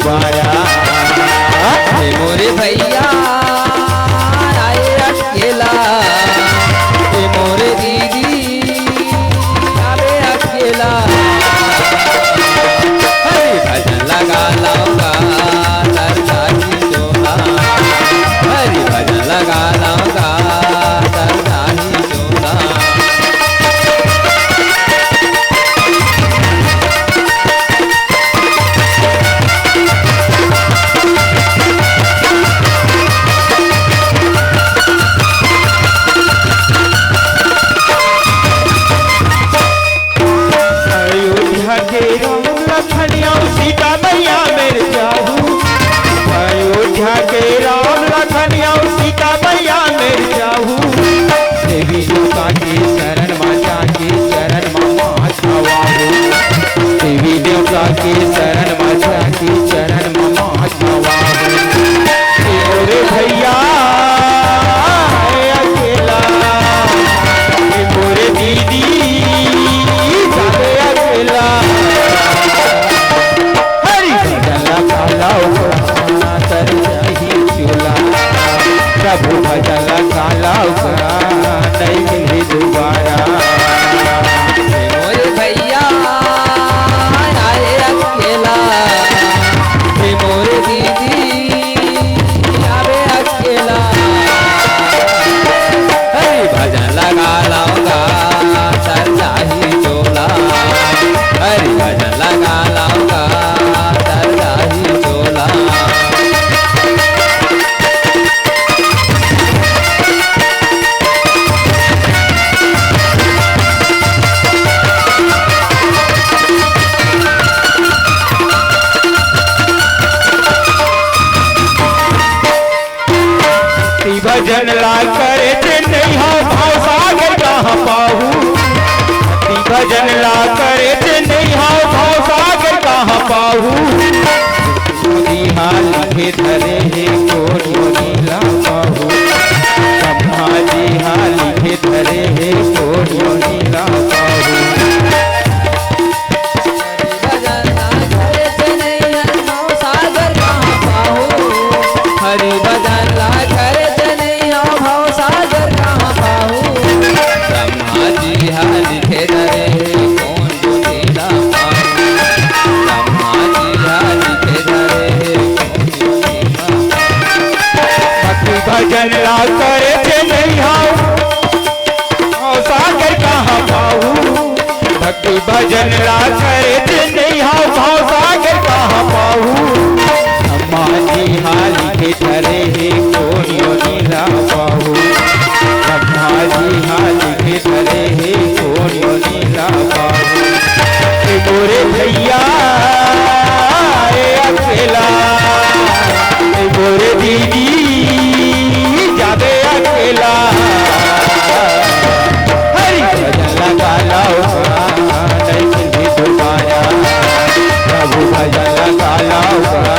दोबारा। मोरे भैया आए अकेला, मोरे दीदी आवे अकेला। हरि भजन लगा लाऊंगा सरदा ही जोड़ा, हरि भजन लगा लाऊंगा सरदा ही जोड़ा। अयोध्या के राम लखनिया सीता मैया मेरे जाहू, अयोध्या के राम लखनिया सीता मैया मेरे जाहू। देवी देवता के शरण माता के शरण मामा छवाहू, देवी देवता के शरण माता के शरण मामा छवाहू। मोरे भैया अकेला, मोरे दीदी जावे अकेला। हरि भजन लगा लाऊंगा सरदा ही जोड़ा, प्रभु भजन लगा लाऊंगा नहीं मिले दोबारा। मोरे भैया आए अकेला, मोरे दीदी आवे अकेला। हरि भजन लगा लाऊंगा सरदा ही जोड़ा, हरि भजन लगा लाऊंगा सरदा ही जोड़ा। भजन ला करे थे नहीं हो भाव सागर कहाँ पाहू, भजन ला करे थे नहीं हो भाव सागर कहाँ पाहू। हाल के धरे है कोरियो नीला पाहू, ब्रह्मा जी हाल के धरे है कोरियो नीला पाहू। हरि भजन ला करे नहीं हो भाव सागर कहाँ पाहू। ब्रह्मा जी हाल लिखे धरे कौन जो नीला पाहू, ब्रह्मा जी हाल लिखे धरे कौन जो नीला पाहू। भक्ति भजन ला करे थे नहीं हो सागर कहाँ पाहू, भक्ति भजन ला करे थे नहीं हो भाव सागर कहाँ पाहू। अम्मा जी हाल के धरे है कोरियो नीला पाहू, ब्रह्मा जी हाल के धरे है कोरियो नीला पाहू। मोरे भैया अकेला, मोरे दीदी जावे अकेला। हरि भजन लगा लाऊंगा नहीं मिले दोबारा, प्रभु भजन लगा लाऊंगा